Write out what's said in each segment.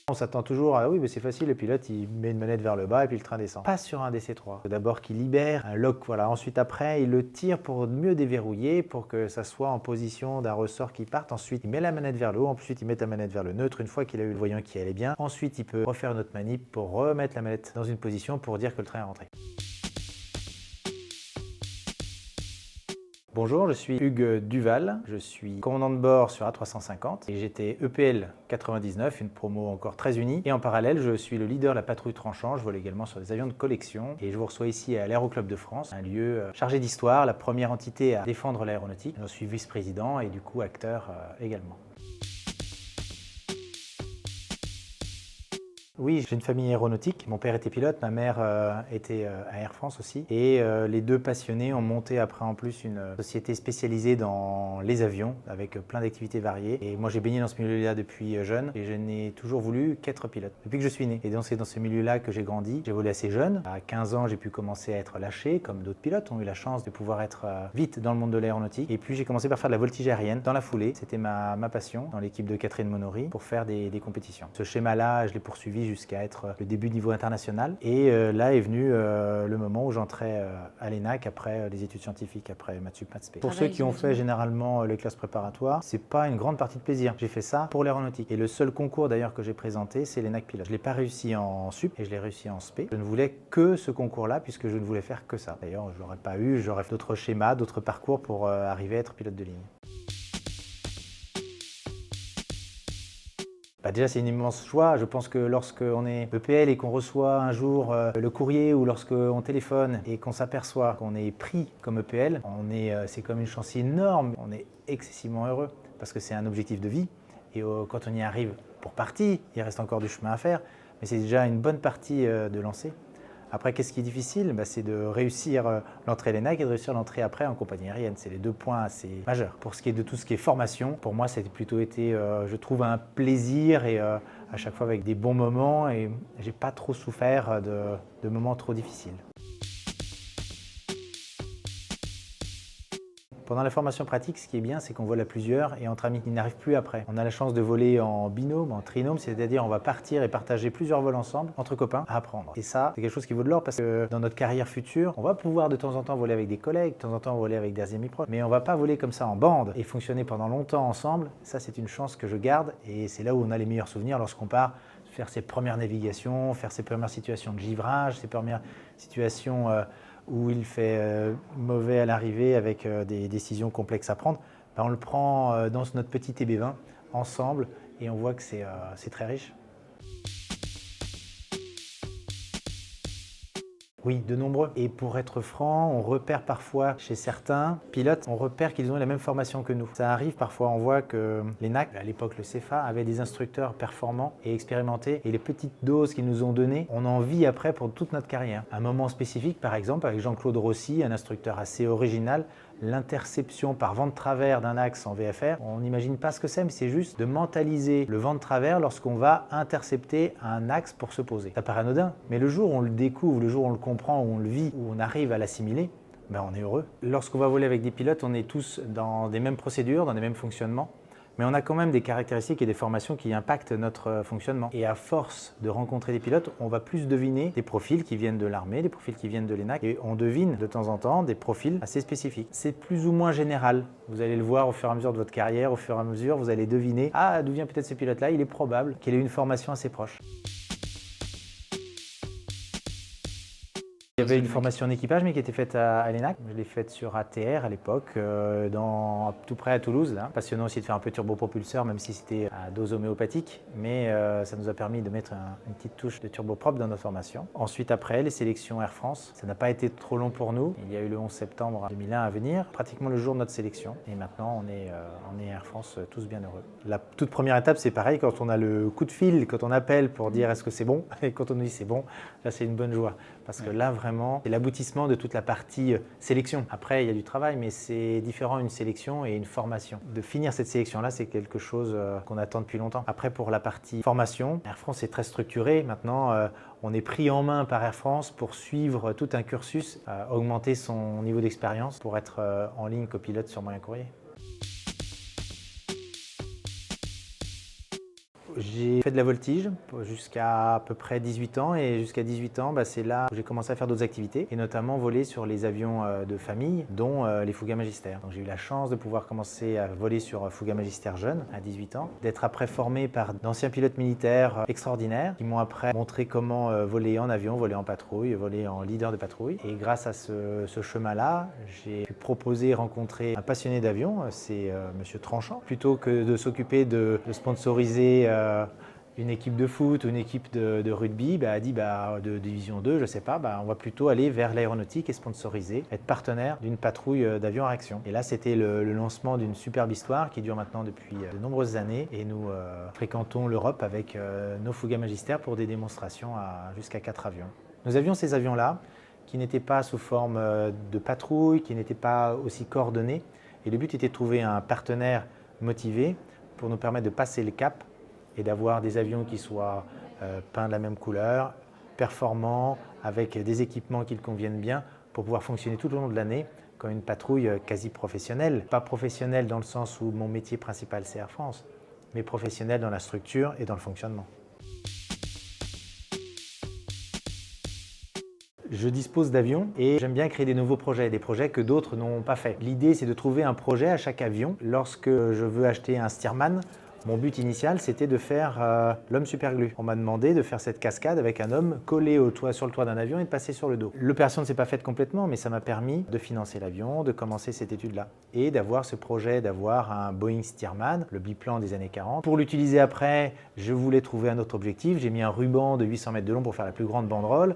On s'attend toujours à oui, mais c'est facile, le pilote il met une manette vers le bas et puis le train descend. Pas sur un DC-3. D'abord qu'il libère un lock, voilà. Ensuite après, il le tire pour mieux déverrouiller, pour que ça soit en position d'un ressort qui parte. Ensuite, il met la manette vers le haut, ensuite il met la manette vers le neutre une fois qu'il a eu le voyant qui allait bien. Ensuite, il peut refaire une autre manip pour remettre la manette dans une position pour dire que le train est rentré. Bonjour, je suis Hugues Duval, je suis commandant de bord sur A350 et j'étais EPL 99, une promo encore très unie. Et en parallèle, je suis le leader de la patrouille tranchant, je vole également sur des avions de collection et je vous reçois ici à l'Aéroclub de France, un lieu chargé d'histoire, la première entité à défendre l'aéronautique. Je suis vice-président et du coup acteur également. Oui, j'ai une famille aéronautique. Mon père était pilote, ma mère était à Air France aussi. Et les deux passionnés ont monté après en plus une société spécialisée dans les avions avec plein d'activités variées. Et moi j'ai baigné dans ce milieu-là depuis jeune et je n'ai toujours voulu qu'être pilote depuis que je suis né. Et donc c'est dans ce milieu-là que j'ai grandi. J'ai volé assez jeune. À 15 ans, j'ai pu commencer à être lâché comme d'autres pilotes ont eu la chance de pouvoir être vite dans le monde de l'aéronautique. Et puis j'ai commencé par faire de la voltige aérienne dans la foulée. C'était ma passion dans l'équipe de Catherine Monory pour faire des compétitions. Ce schéma-là, je l'ai poursuivi jusqu'à être le début de niveau international. Et là est venu le moment où j'entrais à l'ENAC après les études scientifiques, après Maths Sup, Maths Spé. Pour ceux qui ont fait généralement les classes préparatoires, c'est pas une grande partie de plaisir. J'ai fait ça pour l'aéronautique. Et le seul concours d'ailleurs que j'ai présenté, c'est l'ENAC Pilote. Je l'ai pas réussi en Sup et je l'ai réussi en Spé. Je ne voulais que ce concours-là puisque je ne voulais faire que ça. D'ailleurs, je l'aurais pas eu, j'aurais fait d'autres schémas, d'autres parcours pour arriver à être pilote de ligne. Déjà, c'est une immense joie. Je pense que lorsqu'on est EPL et qu'on reçoit un jour le courrier ou lorsqu'on téléphone et qu'on s'aperçoit qu'on est pris comme EPL, c'est comme une chance énorme. On est excessivement heureux parce que c'est un objectif de vie. Et quand on y arrive pour partie, il reste encore du chemin à faire, mais c'est déjà une bonne partie de lancer. Après, qu'est-ce qui est difficile? C'est de réussir l'entrée à l'ENAC et de réussir l'entrée après en compagnie aérienne. C'est les deux points assez majeurs. Pour ce qui est de tout ce qui est formation, pour moi, ça a plutôt été, je trouve, un plaisir et à chaque fois avec des bons moments et j'ai pas trop souffert de moments trop difficiles. Pendant la formation pratique, ce qui est bien, c'est qu'on vole à plusieurs et entre amis. Il n'arrive plus après. On a la chance de voler en binôme, en trinôme, c'est-à-dire on va partir et partager plusieurs vols ensemble, entre copains, à apprendre. Et ça, c'est quelque chose qui vaut de l'or parce que dans notre carrière future, on va pouvoir de temps en temps voler avec des collègues, de temps en temps voler avec des amis proches, mais on va pas voler comme ça en bande et fonctionner pendant longtemps ensemble. Ça, c'est une chance que je garde et c'est là où on a les meilleurs souvenirs lorsqu'on part faire ses premières navigations, faire ses premières situations de givrage, ses premières situations où il fait mauvais à l'arrivée avec des décisions complexes à prendre, on le prend dans notre petit TB20 ensemble et on voit que c'est très riche. Oui, de nombreux. Et pour être franc, on repère parfois chez certains pilotes, on repère qu'ils ont la même formation que nous. Ça arrive parfois, on voit que l'ENAC, à l'époque le CEFA, avait des instructeurs performants et expérimentés. Et les petites doses qu'ils nous ont données, on en vit après pour toute notre carrière. Un moment spécifique, par exemple, avec Jean-Claude Rossi, un instructeur assez original, l'interception par vent de travers d'un axe en VFR, on n'imagine pas ce que c'est, mais c'est juste de mentaliser le vent de travers lorsqu'on va intercepter un axe pour se poser. Ça paraît anodin, mais le jour où on le découvre, le jour où on le comprend, où on le vit, où on arrive à l'assimiler, on est heureux. Lorsqu'on va voler avec des pilotes, on est tous dans des mêmes procédures, dans des mêmes fonctionnements. Mais on a quand même des caractéristiques et des formations qui impactent notre fonctionnement. Et à force de rencontrer des pilotes, on va plus deviner des profils qui viennent de l'armée, des profils qui viennent de l'ENAC. Et on devine de temps en temps des profils assez spécifiques. C'est plus ou moins général. Vous allez le voir au fur et à mesure de votre carrière, au fur et à mesure, vous allez deviner « Ah, d'où vient peut-être ce pilote-là? Il est probable qu'il ait une formation assez proche. » Il y avait une formation en équipage mais qui était faite à l'ENAC. Je l'ai faite sur ATR à l'époque, tout près à Toulouse. Là. Passionnant aussi de faire un peu turbopropulseur, même si c'était à dose homéopathique. Mais ça nous a permis de mettre une petite touche de turboprop dans notre formation. Ensuite, après, les sélections Air France. Ça n'a pas été trop long pour nous. Il y a eu le 11 septembre 2001 à venir, pratiquement le jour de notre sélection. Et maintenant, on est Air France tous bien heureux. La toute première étape, c'est pareil, quand on a le coup de fil, quand on appelle pour dire est-ce que c'est bon, et quand on nous dit c'est bon, là c'est une bonne joie. Parce que là, vraiment, c'est l'aboutissement de toute la partie sélection. Après, il y a du travail, mais c'est différent une sélection et une formation. De finir cette sélection-là, c'est quelque chose qu'on attend depuis longtemps. Après, pour la partie formation, Air France est très structuré. Maintenant, on est pris en main par Air France pour suivre tout un cursus, augmenter son niveau d'expérience pour être en ligne copilote sur moyen courrier. J'ai fait de la voltige jusqu'à à peu près 18 ans et jusqu'à 18 ans, c'est là où j'ai commencé à faire d'autres activités et notamment voler sur les avions de famille, dont les Fuga Magister. Donc j'ai eu la chance de pouvoir commencer à voler sur Fuga Magister jeune, à 18 ans, d'être après formé par d'anciens pilotes militaires extraordinaires qui m'ont après montré comment voler en avion, voler en patrouille, voler en leader de patrouille. Et grâce à ce chemin-là, j'ai pu proposer, rencontrer un passionné d'avion, c'est Monsieur Tranchant, plutôt que de s'occuper de sponsoriser une équipe de foot ou une équipe de rugby, a dit de division 2, je ne sais pas, on va plutôt aller vers l'aéronautique et sponsoriser, être partenaire d'une patrouille d'avions à réaction. Et là, c'était le lancement d'une superbe histoire qui dure maintenant depuis de nombreuses années et nous fréquentons l'Europe avec nos Fuga Magister pour des démonstrations jusqu'à 4 avions. Nous avions ces avions-là qui n'étaient pas sous forme de patrouille, qui n'étaient pas aussi coordonnés. Et le but était de trouver un partenaire motivé pour nous permettre de passer le cap et d'avoir des avions qui soient peints de la même couleur, performants, avec des équipements qui le conviennent bien pour pouvoir fonctionner tout au long de l'année comme une patrouille quasi professionnelle. Pas professionnelle dans le sens où mon métier principal c'est Air France, mais professionnelle dans la structure et dans le fonctionnement. Je dispose d'avions et j'aime bien créer des nouveaux projets, des projets que d'autres n'ont pas fait. L'idée, c'est de trouver un projet à chaque avion. Lorsque je veux acheter un Stearman, mon but initial, c'était de faire l'homme superglue. On m'a demandé de faire cette cascade avec un homme collé sur le toit d'un avion et de passer sur le dos. L'opération ne s'est pas faite complètement, mais ça m'a permis de financer l'avion, de commencer cette étude-là et d'avoir ce projet d'avoir un Boeing Stearman, le biplan des années 40. Pour l'utiliser après, je voulais trouver un autre objectif. J'ai mis un ruban de 800 mètres de long pour faire la plus grande banderole.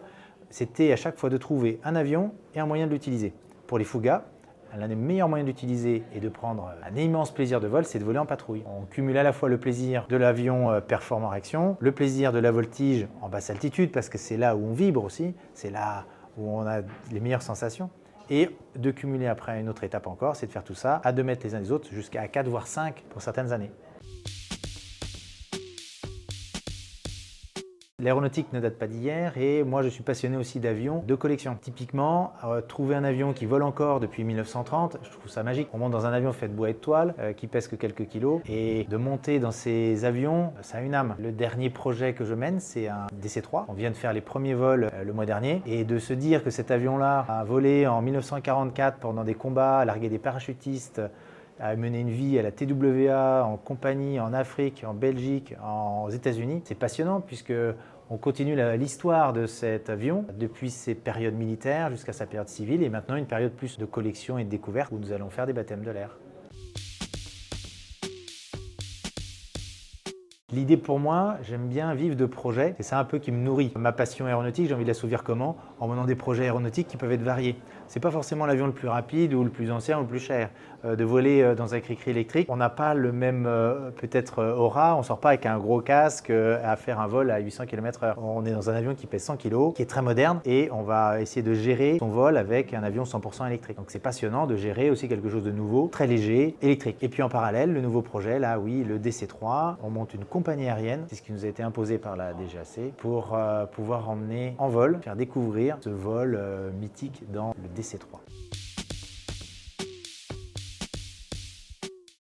C'était à chaque fois de trouver un avion et un moyen de l'utiliser. Pour les Fuga, l'un des meilleurs moyens d'utiliser et de prendre un immense plaisir de vol, c'est de voler en patrouille. On cumule à la fois le plaisir de l'avion performant en réaction, le plaisir de la voltige en basse altitude, parce que c'est là où on vibre aussi, c'est là où on a les meilleures sensations. Et de cumuler après une autre étape encore, c'est de faire tout ça à 2 mètres les uns des autres, jusqu'à 4 voire 5 pour certaines années. L'aéronautique ne date pas d'hier et moi je suis passionné aussi d'avions de collection. Typiquement, trouver un avion qui vole encore depuis 1930, je trouve ça magique. On monte dans un avion fait de bois et de toile qui pèse que quelques kilos et de monter dans ces avions, ça a une âme. Le dernier projet que je mène, c'est un DC-3. On vient de faire les premiers vols le mois dernier et de se dire que cet avion-là a volé en 1944 pendant des combats, a largué des parachutistes, a mené une vie à la TWA, en compagnie, en Afrique, en Belgique, aux États-Unis. C'est passionnant puisque on continue l'histoire de cet avion depuis ses périodes militaires jusqu'à sa période civile et maintenant une période plus de collection et de découverte où nous allons faire des baptêmes de l'air. L'idée pour moi, j'aime bien vivre de projets, c'est ça un peu qui me nourrit. Ma passion aéronautique, j'ai envie de la soutenir comment? En menant des projets aéronautiques qui peuvent être variés. C'est pas forcément l'avion le plus rapide ou le plus ancien ou le plus cher. De voler dans un cri-cri électrique, on n'a pas le même peut-être aura, on sort pas avec un gros casque à faire un vol à 800 km/h. On est dans un avion qui pèse 100 kg, qui est très moderne et on va essayer de gérer son vol avec un avion 100% électrique. Donc c'est passionnant de gérer aussi quelque chose de nouveau, très léger, électrique. Et puis en parallèle, le nouveau projet, là oui, le DC-3, on monte une compagnie aérienne, c'est ce qui nous a été imposé par la DGAC, pour pouvoir emmener en vol, faire découvrir ce vol mythique dans le DC-3.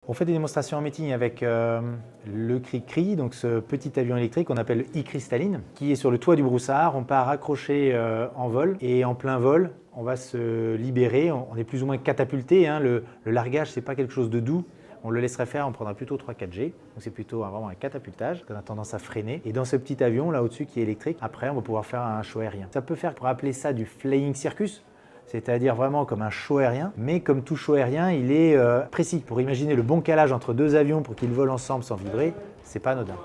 On fait des démonstrations en meeting avec le Cri-Cri, donc ce petit avion électrique qu'on appelle le e-cristalline, qui est sur le toit du broussard. On part accroché en vol et en plein vol, on va se libérer. On est plus ou moins catapulté. Le largage, c'est pas quelque chose de doux. On le laisserait faire, on prendra plutôt 3-4G. Donc c'est plutôt vraiment un catapultage. On a tendance à freiner. Et dans ce petit avion là au-dessus qui est électrique, après on va pouvoir faire un show aérien. Ça peut faire, pour appeler ça du flying circus, c'est-à-dire vraiment comme un show aérien, mais comme tout show aérien, il est précis. Pour imaginer le bon calage entre 2 avions pour qu'ils volent ensemble sans vibrer, c'est pas anodin.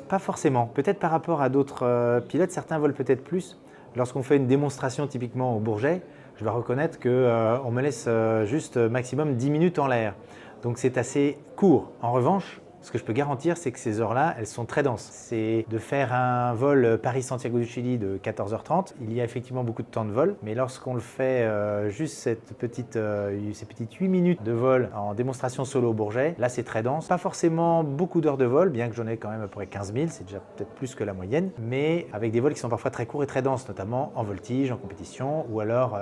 Pas forcément. Peut-être par rapport à d'autres pilotes, certains volent peut-être plus. Lorsqu'on fait une démonstration typiquement au Bourget, je dois reconnaître qu'on me laisse juste maximum 10 minutes en l'air. Donc c'est assez court. En revanche, ce que je peux garantir, c'est que ces heures-là, elles sont très denses. C'est de faire un vol Paris-Santiago du Chili de 14h30. Il y a effectivement beaucoup de temps de vol, mais lorsqu'on le fait juste ces petites 8 minutes de vol en démonstration solo au Bourget, là c'est très dense. Pas forcément beaucoup d'heures de vol, bien que j'en ai quand même à peu près 15 000, c'est déjà peut-être plus que la moyenne, mais avec des vols qui sont parfois très courts et très denses, notamment en voltige, en compétition ou alors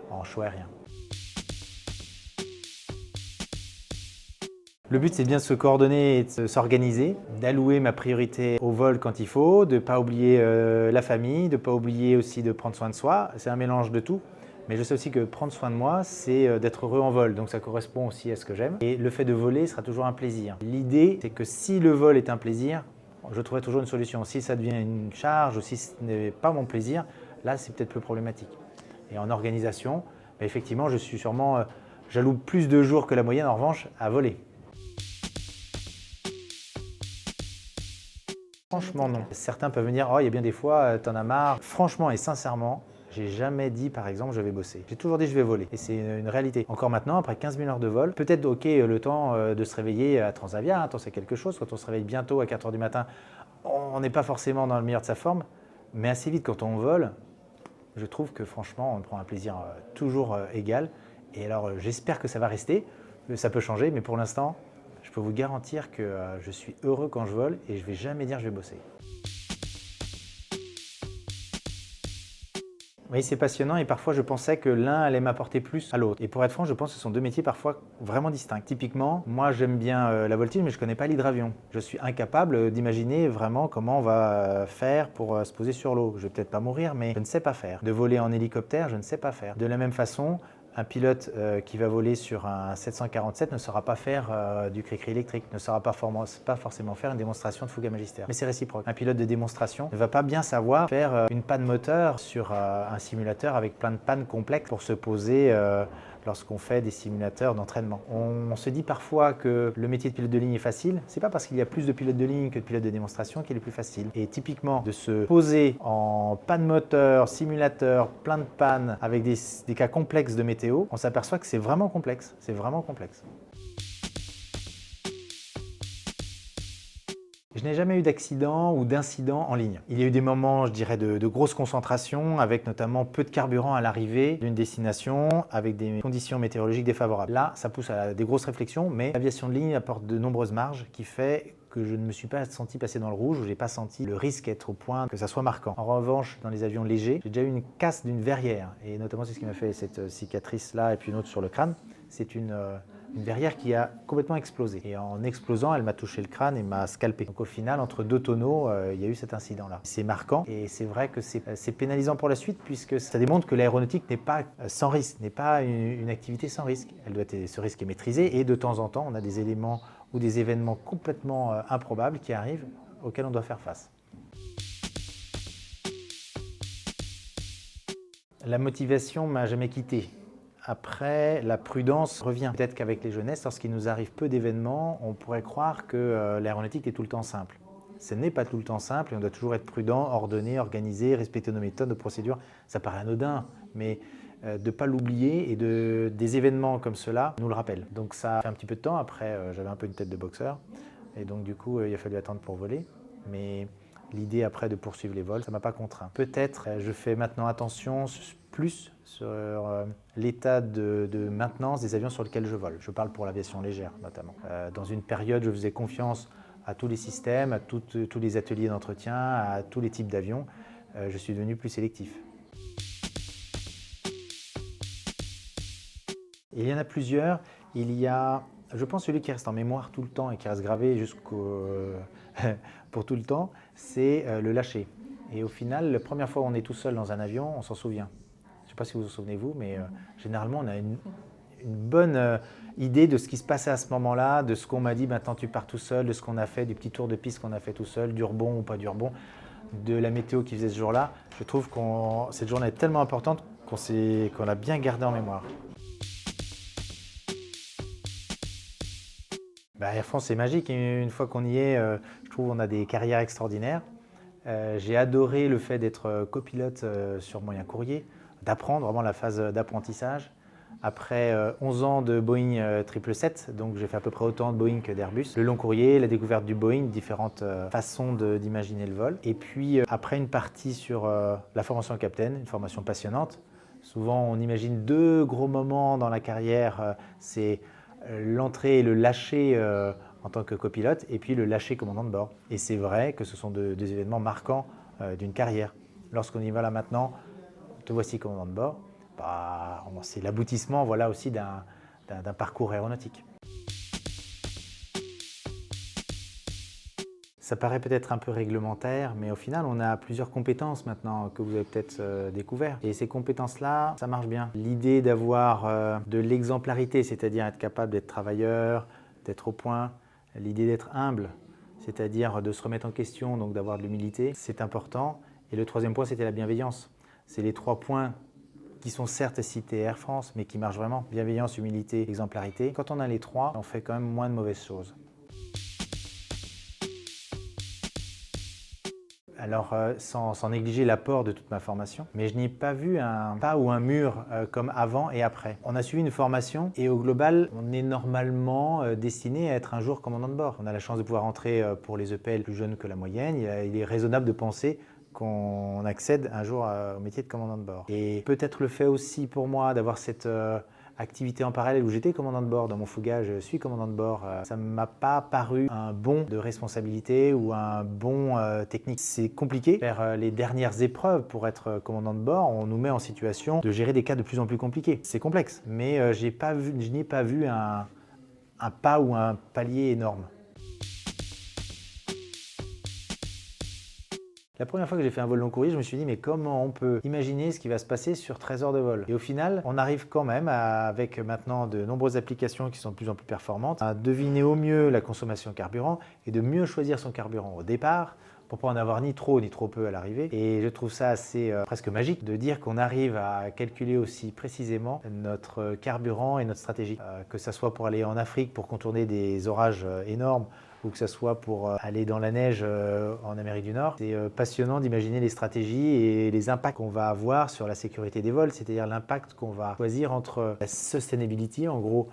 en show aérien. Le but, c'est bien de se coordonner et de s'organiser, d'allouer ma priorité au vol quand il faut, de ne pas oublier la famille, de ne pas oublier aussi de prendre soin de soi. C'est un mélange de tout. Mais je sais aussi que prendre soin de moi, c'est d'être heureux en vol. Donc ça correspond aussi à ce que j'aime. Et le fait de voler sera toujours un plaisir. L'idée, c'est que si le vol est un plaisir, je trouverai toujours une solution. Si ça devient une charge ou si ce n'est pas mon plaisir, là, c'est peut-être plus problématique. Et en organisation, effectivement, je suis sûrement, j'alloue plus de jours que la moyenne, en revanche, à voler. Franchement, non. Certains peuvent me dire, oh, il y a bien des fois, t'en as marre. Franchement et sincèrement, j'ai jamais dit, par exemple, je vais bosser. J'ai toujours dit, je vais voler. Et c'est une réalité. Encore maintenant, après 15 000 heures de vol, peut-être, ok, le temps de se réveiller à Transavia, hein, c'est quelque chose. Quand on se réveille bientôt à 4 heures du matin, on n'est pas forcément dans le meilleur de sa forme. Mais assez vite, quand on vole, je trouve que franchement, on prend un plaisir toujours égal. Et alors, j'espère que ça va rester. Ça peut changer, mais pour l'instant, je peux vous garantir que je suis heureux quand je vole et je ne vais jamais dire que je vais bosser. Oui, c'est passionnant et parfois je pensais que l'un allait m'apporter plus à l'autre. Et pour être franc, je pense que ce sont deux métiers parfois vraiment distincts. Typiquement, moi j'aime bien la voltige, mais je ne connais pas l'hydravion. Je suis incapable d'imaginer vraiment comment on va faire pour se poser sur l'eau. Je vais peut-être pas mourir, mais je ne sais pas faire. De voler en hélicoptère, je ne sais pas faire. De la même façon, un pilote qui va voler sur un 747 ne saura pas faire du cri-cri électrique, ne saura pas forcément faire une démonstration de Fuga Magister. Mais c'est réciproque. Un pilote de démonstration ne va pas bien savoir faire une panne moteur sur un simulateur avec plein de pannes complexes pour se poser lorsqu'on fait des simulateurs d'entraînement. On se dit parfois que le métier de pilote de ligne est facile. C'est pas parce qu'il y a plus de pilotes de ligne que de pilotes de démonstration qu'il est plus facile. Et typiquement, de se poser en panne moteur, simulateur, plein de pannes, avec des cas complexes de météo, on s'aperçoit que c'est vraiment complexe. C'est vraiment complexe. Je n'ai jamais eu d'accident ou d'incident en ligne. Il y a eu des moments, je dirais, de grosse concentration, avec notamment peu de carburant à l'arrivée d'une destination, avec des conditions météorologiques défavorables. Là, ça pousse à des grosses réflexions, mais l'aviation de ligne apporte de nombreuses marges qui fait que je ne me suis pas senti passer dans le rouge, ou je n'ai pas senti le risque être au point que ça soit marquant. En revanche, dans les avions légers, j'ai déjà eu une casse d'une verrière, et notamment c'est ce qui m'a fait cette cicatrice-là, et puis une autre sur le crâne. C'est une verrière qui a complètement explosé. Et en explosant, elle m'a touché le crâne et m'a scalpé. Donc au final, entre deux tonneaux, il y a eu cet incident-là. C'est marquant et c'est vrai que c'est pénalisant pour la suite puisque ça démontre que l'aéronautique n'est pas sans risque, n'est pas une activité sans risque. Ce risque est maîtrisé et de temps en temps, on a des éléments ou des événements complètement improbables qui arrivent auxquels on doit faire face. La motivation m'a jamais quitté. Après, la prudence revient. Peut-être qu'avec les jeunesses, lorsqu'il nous arrive peu d'événements, on pourrait croire que l'aéronautique est tout le temps simple. Ce n'est pas tout le temps simple et on doit toujours être prudent, ordonné, organisé, respecter nos méthodes, nos procédures. Ça paraît anodin, mais de ne pas l'oublier et des événements comme cela nous le rappellent. Donc ça fait un petit peu de temps. Après, j'avais un peu une tête de boxeur et donc du coup, il a fallu attendre pour voler. Mais l'idée après de poursuivre les vols, ça ne m'a pas contraint. Peut-être je fais maintenant attention plus sur l'état de maintenance des avions sur lesquels je vole. Je parle pour l'aviation légère notamment. Dans une période, je faisais confiance à tous les systèmes, à tous les ateliers d'entretien, à tous les types d'avions. Je suis devenu plus sélectif. Il y en a plusieurs. Il y a, je pense, celui qui reste en mémoire tout le temps et qui reste gravé pour tout le temps, c'est le lâcher. Et au final, la première fois où on est tout seul dans un avion, on s'en souvient. Je ne sais pas si vous vous souvenez vous, mais généralement, on a une bonne idée de ce qui se passait à ce moment-là, de ce qu'on m'a dit, maintenant tu pars tout seul, de ce qu'on a fait, du petit tour de piste qu'on a fait tout seul, du rebond ou pas du rebond, de la météo qui faisait ce jour-là. Je trouve que cette journée est tellement importante qu'on l'a bien gardée en mémoire. Air France, c'est magique. Une fois qu'on y est, je trouve qu'on a des carrières extraordinaires. J'ai adoré le fait d'être copilote sur moyen courrier, d'apprendre vraiment la phase d'apprentissage. Après 11 ans de Boeing 777, donc j'ai fait à peu près autant de Boeing que d'Airbus. Le long courrier, la découverte du Boeing, différentes façons d'imaginer le vol. Et puis après une partie sur la formation capitaine, une formation passionnante. Souvent on imagine deux gros moments dans la carrière, c'est l'entrée et le lâcher en tant que copilote et puis le lâcher commandant de bord. Et c'est vrai que ce sont des événements marquants d'une carrière. Lorsqu'on y va là maintenant, te voici commandant de bord, c'est l'aboutissement aussi d'un parcours aéronautique. Ça paraît peut-être un peu réglementaire, mais au final, on a plusieurs compétences maintenant que vous avez peut-être découvert. Et ces compétences-là, ça marche bien. L'idée d'avoir de l'exemplarité, c'est-à-dire être capable d'être travailleur, d'être au point, l'idée d'être humble, c'est-à-dire de se remettre en question, donc d'avoir de l'humilité, c'est important. Et le troisième point, c'était la bienveillance. C'est les 3 points qui sont certes cités Air France, mais qui marchent vraiment. Bienveillance, humilité, exemplarité. Quand on a les 3, on fait quand même moins de mauvaises choses. Alors, sans négliger l'apport de toute ma formation, mais je n'ai pas vu un pas ou un mur comme avant et après. On a suivi une formation et au global, on est normalement destiné à être un jour commandant de bord. On a la chance de pouvoir entrer pour les EPL plus jeunes que la moyenne. Il est raisonnable de penser qu'on accède un jour au métier de commandant de bord. Et peut-être le fait aussi pour moi d'avoir cette activité en parallèle où j'étais commandant de bord. Dans mon Fouga, je suis commandant de bord. Ça ne m'a pas paru un bond de responsabilité ou un bond technique. C'est compliqué. Faire les dernières épreuves pour être commandant de bord, on nous met en situation de gérer des cas de plus en plus compliqués. C'est complexe, mais je n'ai pas vu un pas ou un palier énorme. La première fois que j'ai fait un vol long courrier, je me suis dit mais comment on peut imaginer ce qui va se passer sur 13 heures de vol? Et au final, on arrive quand même, avec maintenant de nombreuses applications qui sont de plus en plus performantes, à deviner au mieux la consommation de carburant et de mieux choisir son carburant au départ pour ne pas en avoir ni trop ni trop peu à l'arrivée. Et je trouve ça assez presque magique de dire qu'on arrive à calculer aussi précisément notre carburant et notre stratégie. Que ça soit pour aller en Afrique, pour contourner des orages énormes, ou que ce soit pour aller dans la neige en Amérique du Nord. C'est passionnant d'imaginer les stratégies et les impacts qu'on va avoir sur la sécurité des vols, c'est-à-dire l'impact qu'on va choisir entre la sustainability, en gros,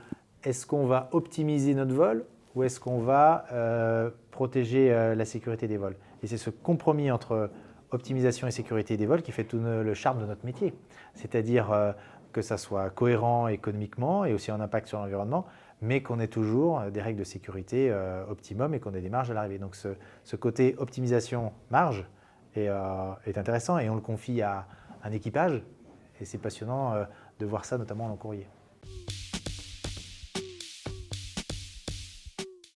est-ce qu'on va optimiser notre vol ou est-ce qu'on va protéger la sécurité des vols? Et c'est ce compromis entre optimisation et sécurité des vols qui fait tout le charme de notre métier, c'est-à-dire que ça soit cohérent économiquement et aussi en impact sur l'environnement, mais qu'on ait toujours des règles de sécurité optimum et qu'on ait des marges à l'arrivée. Donc ce côté optimisation marge est intéressant et on le confie à un équipage et c'est passionnant de voir ça notamment en long courrier.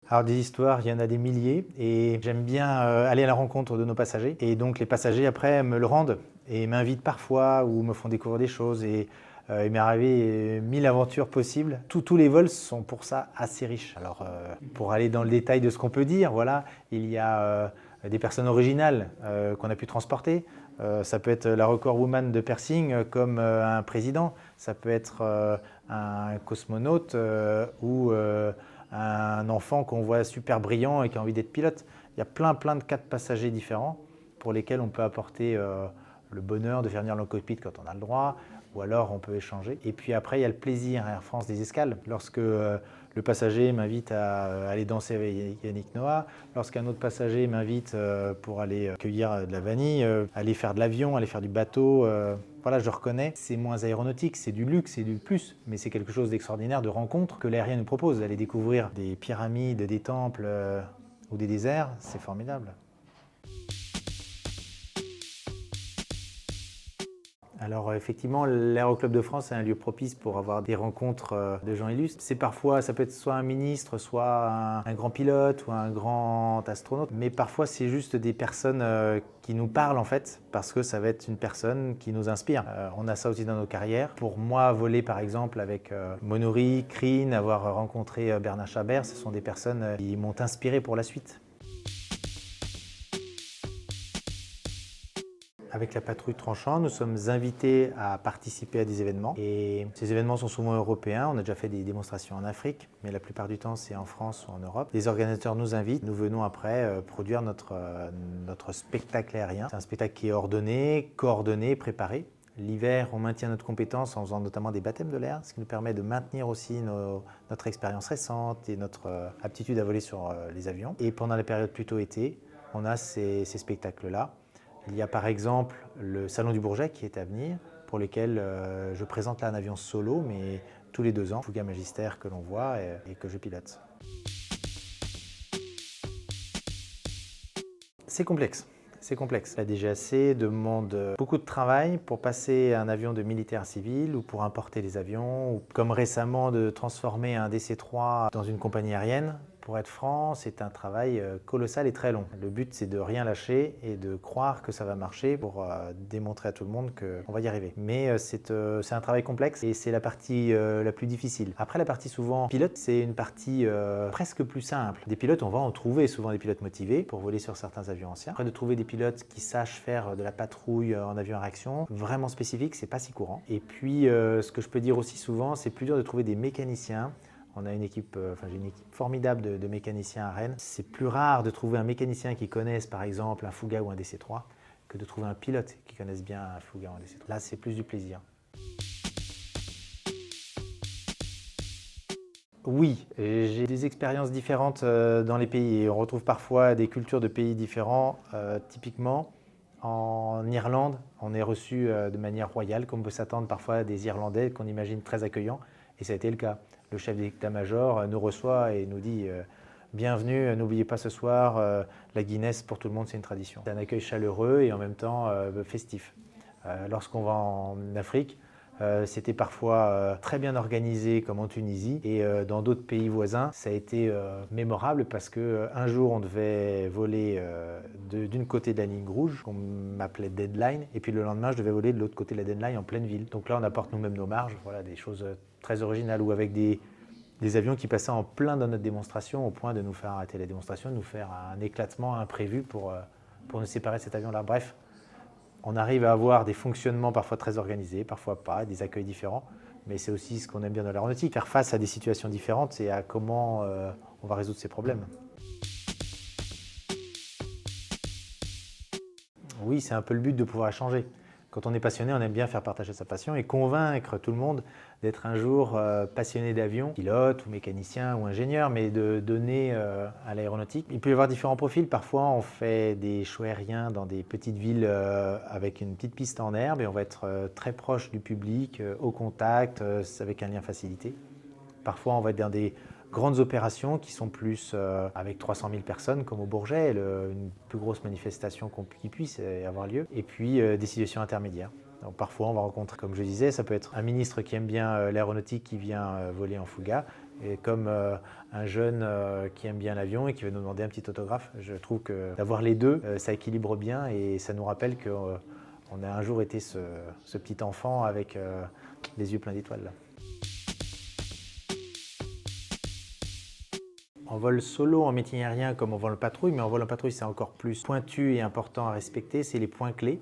Alors des histoires, il y en a des milliers et j'aime bien aller à la rencontre de nos passagers et donc les passagers après me le rendent et m'invitent parfois ou me font découvrir des choses et il m'est arrivé 1000 aventures possibles. Tous les vols sont pour ça assez riches. Alors pour aller dans le détail de ce qu'on peut dire, voilà, il y a des personnes originales qu'on a pu transporter. Ça peut être la record woman de Persing comme un président. Ça peut être un cosmonaute ou un enfant qu'on voit super brillant et qui a envie d'être pilote. Il y a plein de cas de passagers différents pour lesquels on peut apporter le bonheur de faire venir le cockpit quand on a le droit, ou alors on peut échanger. Et puis après, il y a le plaisir à Air France des escales. Lorsque le passager m'invite à aller danser avec Yannick Noah, lorsqu'un autre passager m'invite pour aller cueillir de la vanille, aller faire de l'avion, aller faire du bateau, voilà, je reconnais, c'est moins aéronautique, c'est du luxe, c'est du plus, mais c'est quelque chose d'extraordinaire de rencontre que l'aérien nous propose. D'aller découvrir des pyramides, des temples ou des déserts, c'est formidable. Alors effectivement, l'Aéroclub de France est un lieu propice pour avoir des rencontres de gens illustres. C'est parfois, ça peut être soit un ministre, soit un grand pilote ou un grand astronaute, mais parfois c'est juste des personnes qui nous parlent en fait, parce que ça va être une personne qui nous inspire. On a ça aussi dans nos carrières. Pour moi, voler par exemple avec Monory, Crean, avoir rencontré Bernard Chabert, ce sont des personnes qui m'ont inspiré pour la suite. Avec la patrouille tranchant, nous sommes invités à participer à des événements et ces événements sont souvent européens. On a déjà fait des démonstrations en Afrique, mais la plupart du temps c'est en France ou en Europe. Les organisateurs nous invitent, nous venons après produire notre spectacle aérien. C'est un spectacle qui est ordonné, coordonné, préparé. L'hiver, on maintient notre compétence en faisant notamment des baptêmes de l'air, ce qui nous permet de maintenir aussi notre expérience récente et notre aptitude à voler sur les avions. Et pendant la période plutôt été, on a ces spectacles-là. Il y a par exemple le Salon du Bourget qui est à venir, pour lequel je présente là un avion solo, mais tous les 2 ans, Fouga Magister que l'on voit et que je pilote. C'est complexe. C'est complexe. La DGAC demande beaucoup de travail pour passer un avion de militaire civil ou pour importer les avions, ou comme récemment de transformer un DC-3 dans une compagnie aérienne Pour être franc, c'est un travail colossal et très long. Le but, c'est de rien lâcher et de croire que ça va marcher pour démontrer à tout le monde qu'on va y arriver. Mais c'est un travail complexe et c'est la partie la plus difficile. Après, la partie souvent pilote, c'est une partie presque plus simple. Des pilotes, on va en trouver souvent des pilotes motivés pour voler sur certains avions anciens. Après, de trouver des pilotes qui sachent faire de la patrouille en avion à réaction, vraiment spécifique, c'est pas si courant. Et puis, ce que je peux dire aussi souvent, c'est plus dur de trouver des mécaniciens. On a une équipe, j'ai une équipe formidable de mécaniciens à Rennes. C'est plus rare de trouver un mécanicien qui connaisse par exemple un Fuga ou un DC-3 que de trouver un pilote qui connaisse bien un Fuga ou un DC-3. Là, c'est plus du plaisir. Oui, j'ai des expériences différentes dans les pays et on retrouve parfois des cultures de pays différents. Typiquement, en Irlande, on est reçu de manière royale, comme on peut s'attendre parfois à des Irlandais qu'on imagine très accueillants, et ça a été le cas. Le chef d'état-major nous reçoit et nous dit bienvenue, n'oubliez pas ce soir, la Guinness pour tout le monde, c'est une tradition. C'est un accueil chaleureux et en même temps festif. Lorsqu'on va en Afrique, c'était parfois très bien organisé comme en Tunisie et dans d'autres pays voisins, ça a été mémorable parce qu'un jour on devait voler d'une côté de la ligne rouge qu'on m'appelait deadline et puis le lendemain je devais voler de l'autre côté de la deadline en pleine ville. Donc là on apporte nous-mêmes nos marges, voilà, des choses très originales ou avec des avions qui passaient en plein dans notre démonstration au point de nous faire arrêter la démonstration, de nous faire un éclatement imprévu pour nous séparer de cet avion-là. Bref. On arrive à avoir des fonctionnements parfois très organisés, parfois pas, des accueils différents, mais c'est aussi ce qu'on aime bien dans l'aéronautique, faire face à des situations différentes et à comment on va résoudre ces problèmes. Oui, c'est un peu le but de pouvoir échanger. Quand on est passionné, on aime bien faire partager sa passion et convaincre tout le monde d'être un jour passionné d'avion, pilote ou mécanicien ou ingénieur, mais de donner à l'aéronautique. Il peut y avoir différents profils. Parfois, on fait des shows aériens dans des petites villes avec une petite piste en herbe et on va être très proche du public, au contact, avec un lien facilité. Parfois, on va être dans des grandes opérations qui sont plus avec 300 000 personnes comme au Bourget, une plus grosse manifestation qui puisse avoir lieu, et puis des situations intermédiaires. Donc, parfois on va rencontrer, comme je disais, ça peut être un ministre qui aime bien l'aéronautique qui vient voler en Fuga, et comme un jeune qui aime bien l'avion et qui va nous demander un petit autographe. Je trouve que d'avoir les deux, ça équilibre bien et ça nous rappelle qu'on a un jour été ce petit enfant avec les yeux pleins d'étoiles. En vol solo, en métier aérien, comme en vol en patrouille, mais en vol en patrouille, c'est encore plus pointu et important à respecter, c'est les points clés.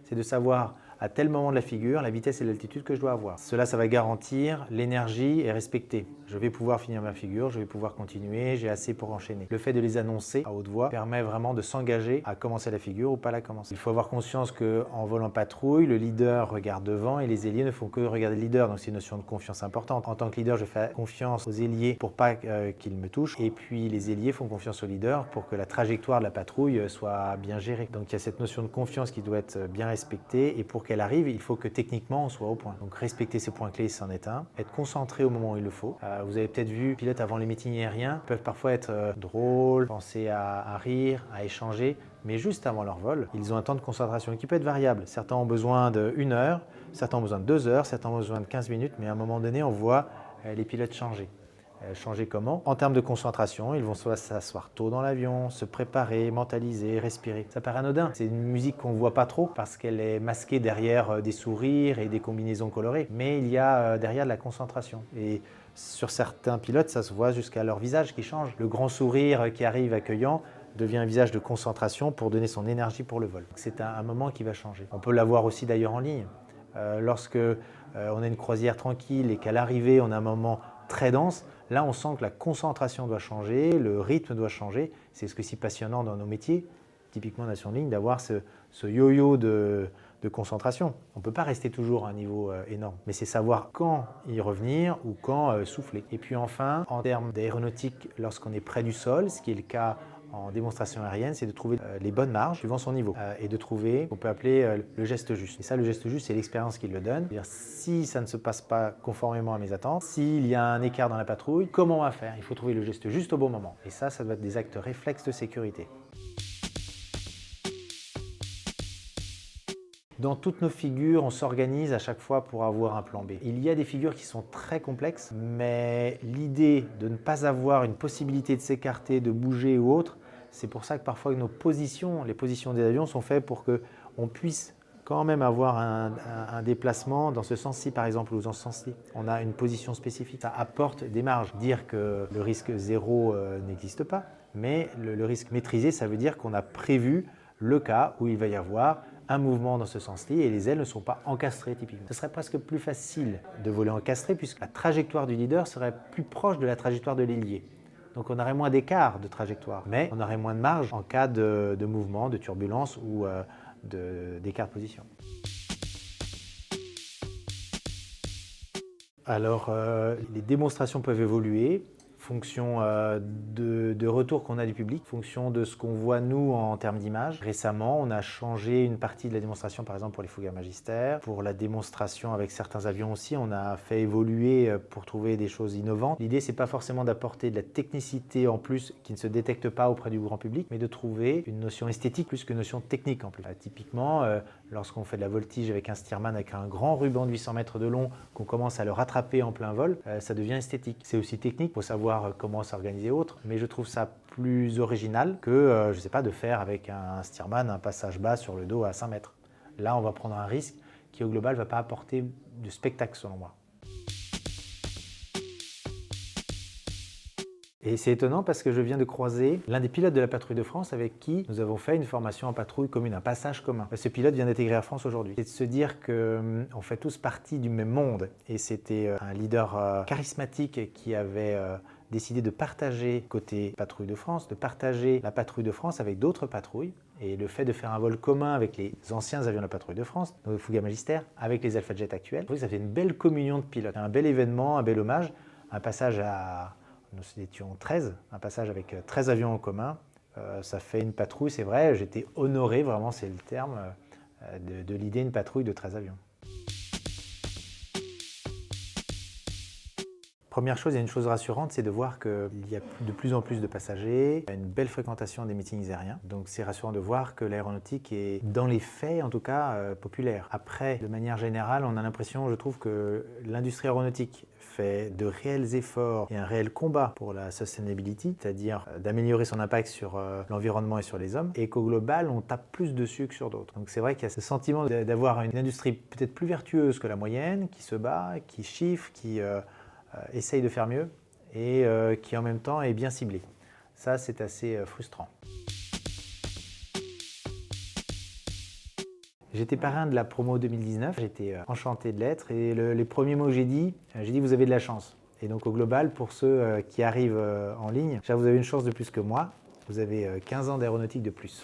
C'est de savoir à tel moment de la figure, la vitesse et l'altitude que je dois avoir. Cela, ça va garantir l'énergie et respecter. Je vais pouvoir finir ma figure, je vais pouvoir continuer, j'ai assez pour enchaîner. Le fait de les annoncer à haute voix permet vraiment de s'engager à commencer la figure ou pas la commencer. Il faut avoir conscience qu'en vol en patrouille, le leader regarde devant et les ailiers ne font que regarder le leader. Donc c'est une notion de confiance importante. En tant que leader, je fais confiance aux ailiers pour pas qu'ils me touchent. Et puis les ailiers font confiance au leader pour que la trajectoire de la patrouille soit bien gérée. Donc il y a cette notion de confiance qui doit être bien respectée et pour qu'elle arrive, il faut que techniquement on soit au point. Donc respecter ces points clés, c'en est un. Être concentré au moment où il le faut. Vous avez peut-être vu, les pilotes avant les meetings aériens peuvent parfois être drôles, penser à rire, à échanger, mais juste avant leur vol, ils ont un temps de concentration qui peut être variable. Certains ont besoin d'1 heure, certains ont besoin de 2 heures, certains ont besoin de 15 minutes, mais à un moment donné, on voit les pilotes changer. Changer comment? En termes de concentration, ils vont soit s'asseoir tôt dans l'avion, se préparer, mentaliser, respirer. Ça paraît anodin. C'est une musique qu'on ne voit pas trop parce qu'elle est masquée derrière des sourires et des combinaisons colorées. Mais il y a derrière de la concentration. Et sur certains pilotes, ça se voit jusqu'à leur visage qui change. Le grand sourire qui arrive accueillant devient un visage de concentration pour donner son énergie pour le vol. C'est un moment qui va changer. On peut l'avoir aussi d'ailleurs en ligne. Lorsque on a une croisière tranquille et qu'à l'arrivée, on a un moment très dense, là on sent que la concentration doit changer, le rythme doit changer. C'est ce qui est si passionnant dans nos métiers, typiquement nation ligne, d'avoir ce yo-yo de concentration. On ne peut pas rester toujours à un niveau énorme, mais c'est savoir quand y revenir ou quand souffler. Et puis enfin, en termes d'aéronautique, lorsqu'on est près du sol, ce qui est le cas en démonstration aérienne, c'est de trouver les bonnes marges suivant son niveau et de trouver ce qu'on peut appeler le geste juste. Et ça, le geste juste, c'est l'expérience qui le donne. C'est-à-dire, si ça ne se passe pas conformément à mes attentes, s'il y a un écart dans la patrouille, comment on va faire? Il faut trouver le geste juste au bon moment. Et ça doit être des actes réflexes de sécurité. Dans toutes nos figures, on s'organise à chaque fois pour avoir un plan B. Il y a des figures qui sont très complexes, mais l'idée de ne pas avoir une possibilité de s'écarter, de bouger ou autre, c'est pour ça que parfois nos positions, les positions des avions sont faites pour qu'on puisse quand même avoir un déplacement dans ce sens-ci par exemple ou dans ce sens-ci. On a une position spécifique, ça apporte des marges. Dire que le risque zéro n'existe pas, mais le risque maîtrisé, ça veut dire qu'on a prévu le cas où il va y avoir un mouvement dans ce sens-ci et les ailes ne sont pas encastrées typiquement. Ce serait presque plus facile de voler encastré puisque la trajectoire du leader serait plus proche de la trajectoire de l'ailier. Donc on aurait moins d'écart de trajectoire, mais on aurait moins de marge en cas de mouvement, de turbulence ou d'écart de position. Alors les démonstrations peuvent évoluer. Fonction de retour qu'on a du public, fonction de ce qu'on voit nous en termes d'image. Récemment, on a changé une partie de la démonstration, par exemple pour les Fougas Magister. Pour la démonstration avec certains avions aussi, on a fait évoluer pour trouver des choses innovantes. L'idée, c'est pas forcément d'apporter de la technicité en plus qui ne se détecte pas auprès du grand public, mais de trouver une notion esthétique plus que notion technique en plus. Typiquement, lorsqu'on fait de la voltige avec un Stearman avec un grand ruban de 800 mètres de long, qu'on commence à le rattraper en plein vol, ça devient esthétique. C'est aussi technique pour savoir comment s'organiser autre, mais je trouve ça plus original que, je ne sais pas, de faire avec un Stearman un passage bas sur le dos à 5 mètres. Là, on va prendre un risque qui, au global, ne va pas apporter de spectacle, selon moi. Et c'est étonnant parce que je viens de croiser l'un des pilotes de la patrouille de France avec qui nous avons fait une formation en patrouille commune, un passage commun. Ce pilote vient d'intégrer Air France aujourd'hui. C'est de se dire qu'on fait tous partie du même monde. Et c'était un leader charismatique qui avait décidé de partager, côté patrouille de France, de partager la patrouille de France avec d'autres patrouilles. Et le fait de faire un vol commun avec les anciens avions de la patrouille de France, nos Fougas Magister, avec les Alpha Jet actuels, ça fait une belle communion de pilotes, un bel événement, un bel hommage, un passage à... Nous étions 13, un passage avec 13 avions en commun. Ça fait une patrouille, c'est vrai, j'étais honoré, vraiment c'est le terme, de l'idée d'une patrouille de 13 avions. Première chose, il y a une chose rassurante, c'est de voir qu'il y a de plus en plus de passagers, il y a une belle fréquentation des meetings aériens. Donc c'est rassurant de voir que l'aéronautique est, dans les faits en tout cas, populaire. Après, de manière générale, on a l'impression, je trouve, que l'industrie aéronautique fait de réels efforts et un réel combat pour la sustainability, c'est-à-dire d'améliorer son impact sur l'environnement et sur les hommes, et qu'au global, on tape plus dessus que sur d'autres. Donc c'est vrai qu'il y a ce sentiment d'avoir une industrie peut-être plus vertueuse que la moyenne, qui se bat, qui chiffre, qui essaye de faire mieux et qui en même temps est bien ciblée. Ça, c'est assez frustrant. J'étais parrain de la promo 2019, j'étais enchanté de l'être et les premiers mots que j'ai dit vous avez de la chance. Et donc au global, pour ceux qui arrivent en ligne, vous avez une chance de plus que moi, vous avez 15 ans d'aéronautique de plus.